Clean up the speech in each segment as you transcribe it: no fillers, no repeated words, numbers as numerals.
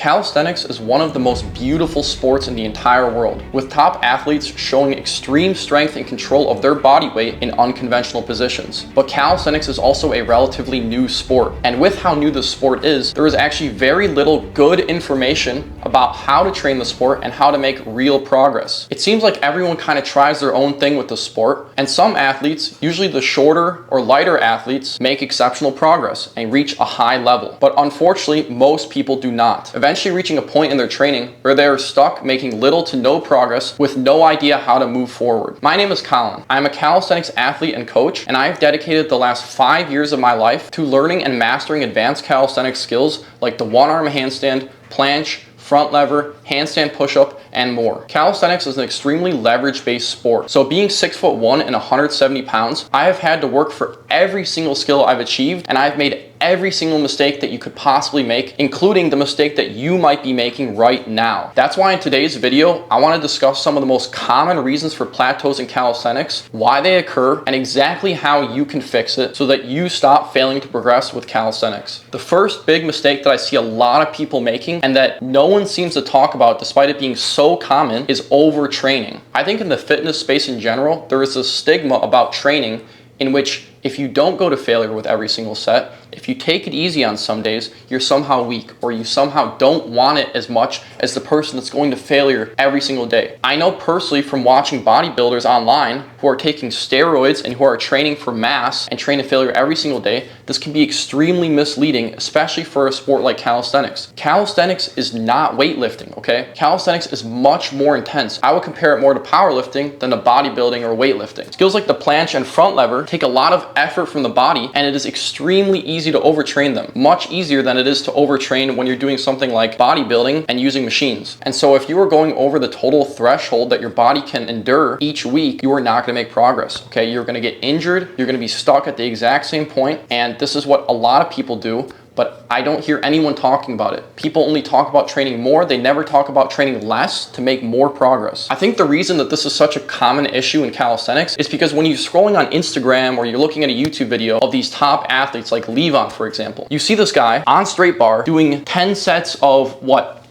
Calisthenics is one of the most beautiful sports in the entire world, with top athletes showing extreme strength and control of their body weight in unconventional positions. But calisthenics is also a relatively new sport, and with how new the sport is, there is actually very little good information about how to train the sport and how to make real progress. It seems like everyone kind of tries their own thing with the sport, and some athletes, usually the shorter or lighter athletes, make exceptional progress and reach a high level. But unfortunately, most people do not, eventually reaching a point in their training where they are stuck making little to no progress with no idea how to move forward. My name is Colin. I'm a calisthenics athlete and coach, and I've dedicated the last 5 years of my life to learning and mastering advanced calisthenics skills like the one-arm handstand, planche, front lever, handstand push-up, and more. Calisthenics is an extremely leverage-based sport. So being 6'1" and 170 pounds, I have had to work for every single skill I've achieved, and I've made every single mistake that you could possibly make, including the mistake that you might be making right now. That's why in today's video, I want to discuss some of the most common reasons for plateaus in calisthenics, why they occur, and exactly how you can fix it so that you stop failing to progress with calisthenics. The first big mistake that I see a lot of people making, and that no one seems to talk about despite it being so common, is overtraining. I think in the fitness space in general, there is a stigma about training in which if you don't go to failure with every single set, if you take it easy on some days, you're somehow weak, or you somehow don't want it as much as the person that's going to failure every single day. I know personally from watching bodybuilders online who are taking steroids and who are training for mass and train to failure every single day, this can be extremely misleading, especially for a sport like calisthenics. Calisthenics is not weightlifting, okay? Calisthenics is much more intense. I would compare it more to powerlifting than to bodybuilding or weightlifting. Skills like the planche and front lever take a lot of effort from the body, and it is extremely easy to overtrain them. Much easier than it is to overtrain when you're doing something like bodybuilding and using machines. And so if you are going over the total threshold that your body can endure each week, you are not going to make progress, okay? You're going to get injured, you're going to be stuck at the exact same point, and this is what a lot of people do, but I don't hear anyone talking about it. People only talk about training more, they never talk about training less to make more progress. I think the reason that this is such a common issue in calisthenics is because when you're scrolling on Instagram or you're looking at a YouTube video of these top athletes like Levon, for example, you see this guy on straight bar doing 10 sets of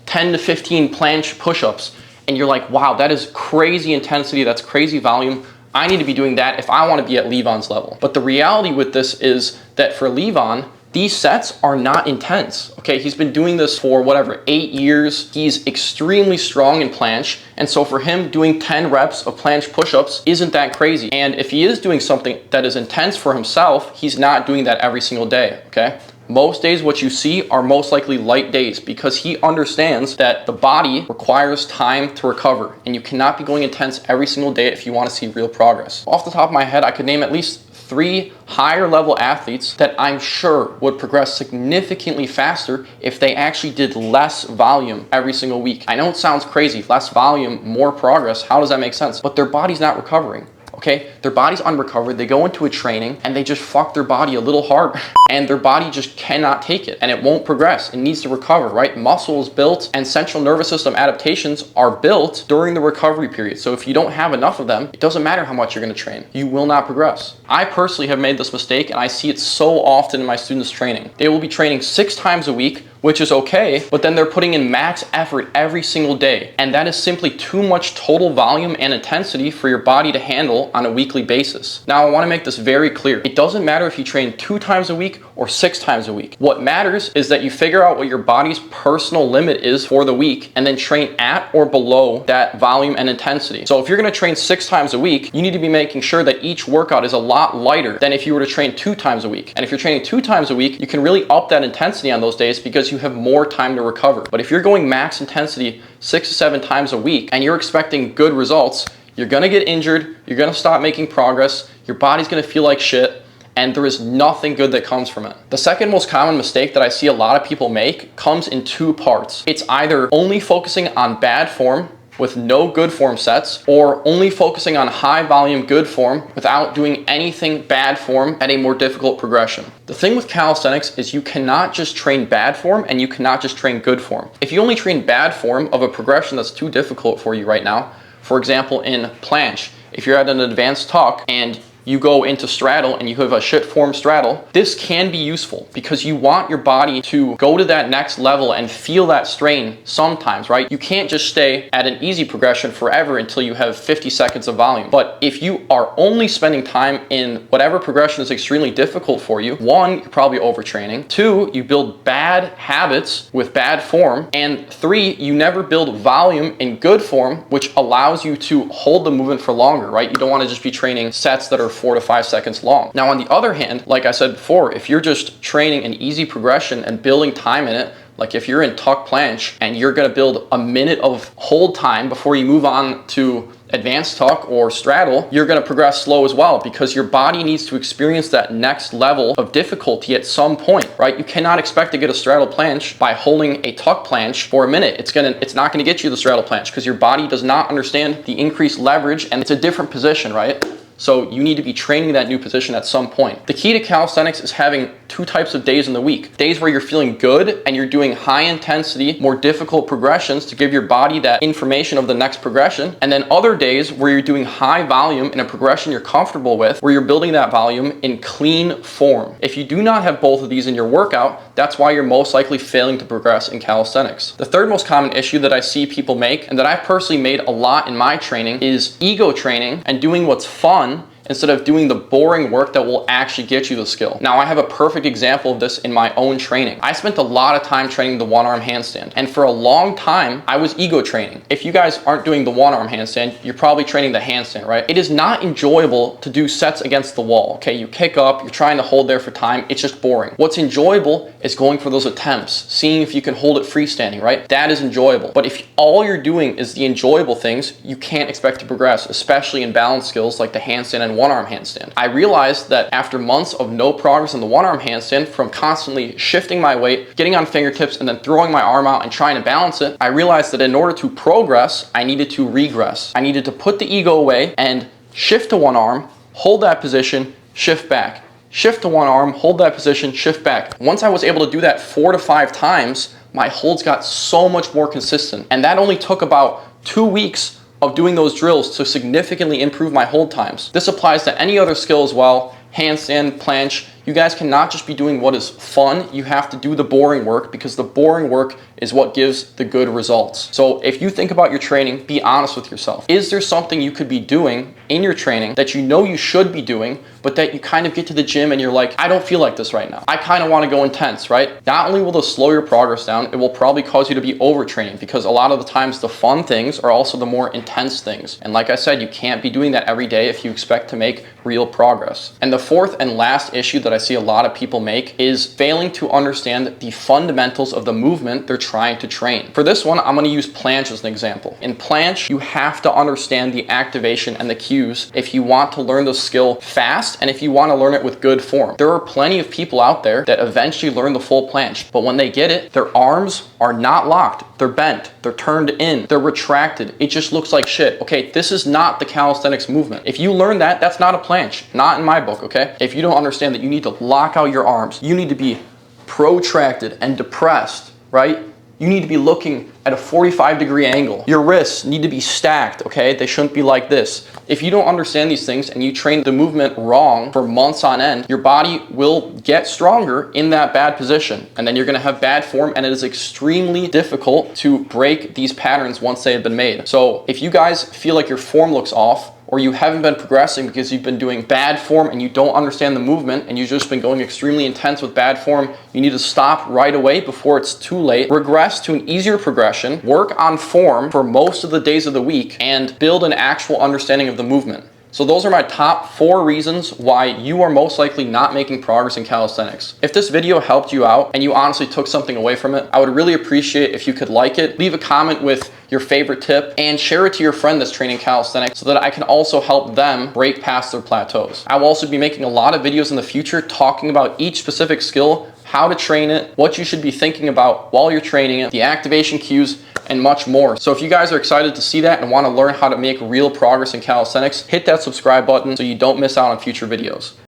10 to 15 planche push-ups, and you're like, wow, that is crazy intensity, that's crazy volume. I need to be doing that if I want to be at Levon's level. But the reality with this is that for Levon, these sets are not intense, okay? He's been doing this for 8 years. He's extremely strong in planche, and so for him, doing 10 reps of planche push-ups isn't that crazy. And if he is doing something that is intense for himself, he's not doing that every single day, okay? Most days what you see are most likely light days because he understands that the body requires time to recover, and you cannot be going intense every single day if you want to see real progress. Off the top of my head, I could name at least 3 higher level athletes that I'm sure would progress significantly faster if they actually did less volume every single week. I know it sounds crazy, less volume, more progress, how does that make sense? But their body's not recovering. Okay, their body's unrecovered, they go into a training and they just fuck their body a little hard and their body just cannot take it and it won't progress. It needs to recover, right? Muscle is built and central nervous system adaptations are built during the recovery period. So if you don't have enough of them, it doesn't matter how much you're gonna train. You will not progress. I personally have made this mistake and I see it so often in my students' training. They will be training 6 times a week, which is okay, but then they're putting in max effort every single day. And that is simply too much total volume and intensity for your body to handle on a weekly basis. Now, I wanna make this very clear. It doesn't matter if you train 2 times a week or 6 times a week. What matters is that you figure out what your body's personal limit is for the week and then train at or below that volume and intensity. So if you're gonna train 6 times a week, you need to be making sure that each workout is a lot lighter than if you were to train 2 times a week. And if you're training 2 times a week, you can really up that intensity on those days because you have more time to recover. But if you're going max intensity 6 to 7 times a week and you're expecting good results, you're gonna get injured, you're gonna stop making progress, your body's gonna feel like shit, and there is nothing good that comes from it. The second most common mistake that I see a lot of people make comes in 2 parts. It's either only focusing on bad form with no good form sets, or only focusing on high volume good form without doing anything bad form at a more difficult progression. The thing with calisthenics is you cannot just train bad form and you cannot just train good form. If you only train bad form of a progression that's too difficult for you right now, for example in planche, if you're at an advanced tuck and you go into straddle and you have a shit form straddle, this can be useful because you want your body to go to that next level and feel that strain sometimes, right? You can't just stay at an easy progression forever until you have 50 seconds of volume. But if you are only spending time in whatever progression is extremely difficult for you, one, you're probably overtraining. Two, you build bad habits with bad form. And three, you never build volume in good form, which allows you to hold the movement for longer, right? You don't want to just be training sets that are 4 to 5 seconds long. Now, on the other hand, like I said before, if you're just training an easy progression and building time in it, like if you're in tuck planche and you're going to build a minute of hold time before you move on to advanced tuck or straddle, you're going to progress slow as well because your body needs to experience that next level of difficulty at some point, right? You cannot expect to get a straddle planche by holding a tuck planche for a minute. It's not going to get you the straddle planche because your body does not understand the increased leverage and it's a different position, right? So you need to be training that new position at some point. The key to calisthenics is having two types of days in the week. Days where you're feeling good and you're doing high intensity, more difficult progressions to give your body that information of the next progression. And then other days where you're doing high volume in a progression you're comfortable with, where you're building that volume in clean form. If you do not have both of these in your workout, that's why you're most likely failing to progress in calisthenics. The third most common issue that I see people make, and that I've personally made a lot in my training, is ego training and doing what's fun instead of doing the boring work that will actually get you the skill. Now, I have a perfect example of this in my own training. I spent a lot of time training the one-arm handstand, and for a long time, I was ego training. If you guys aren't doing the one-arm handstand, you're probably training the handstand, right? It is not enjoyable to do sets against the wall, okay? You kick up, you're trying to hold there for time, it's just boring. What's enjoyable is going for those attempts, seeing if you can hold it freestanding, right? That is enjoyable. But if all you're doing is the enjoyable things, you can't expect to progress, especially in balance skills like the handstand and one-arm handstand. I realized that after months of no progress in the one-arm handstand, from constantly shifting my weight, getting on fingertips, and then throwing my arm out and trying to balance it, I realized that in order to progress, I needed to regress. I needed to put the ego away and shift to one arm, hold that position, shift back. Shift to one arm, hold that position, shift back. Once I was able to do that 4 to 5 times, my holds got so much more consistent. And that only took about 2 weeks of doing those drills to significantly improve my hold times. This applies to any other skill as well, handstand, planche. You guys cannot just be doing what is fun. You have to do the boring work because the boring work is what gives the good results. So if you think about your training, be honest with yourself. Is there something you could be doing in your training that you know you should be doing, but that you kind of get to the gym and you're like, I don't feel like this right now. I kind of want to go intense, right? Not only will this slow your progress down, it will probably cause you to be overtraining because a lot of the times the fun things are also the more intense things. And like I said, you can't be doing that every day if you expect to make real progress. And the fourth and last issue that I see a lot of people make is failing to understand the fundamentals of the movement they're trying to train. For this one, I'm going to use planche as an example. In planche, you have to understand the activation and the cues if you want to learn the skill fast and if you want to learn it with good form. There are plenty of people out there that eventually learn the full planche, but when they get it, their arms are not locked, they're bent, they're turned in, they're retracted. It just looks like shit. Okay, this is not the calisthenics movement. If you learn that, that's not a planche, not in my book, okay? If you don't understand that you need to lock out your arms, you need to be protracted and depressed, right? You need to be looking at a 45-degree angle. Your wrists need to be stacked, okay? They shouldn't be like this. If you don't understand these things and you train the movement wrong for months on end, your body will get stronger in that bad position. And then you're gonna have bad form, and it is extremely difficult to break these patterns once they have been made. So if you guys feel like your form looks off, or you haven't been progressing because you've been doing bad form and you don't understand the movement and you've just been going extremely intense with bad form, you need to stop right away before it's too late. Regress to an easier progression, work on form for most of the days of the week, and build an actual understanding of the movement. So those are my top 4 reasons why you are most likely not making progress in calisthenics. If this video helped you out and you honestly took something away from it, I would really appreciate if you could like it, leave a comment with your favorite tip, and share it to your friend that's training calisthenics so that I can also help them break past their plateaus. I will also be making a lot of videos in the future talking about each specific skill, how to train it, what you should be thinking about while you're training it, the activation cues, and much more. So if you guys are excited to see that and want to learn how to make real progress in calisthenics, hit that subscribe button so you don't miss out on future videos.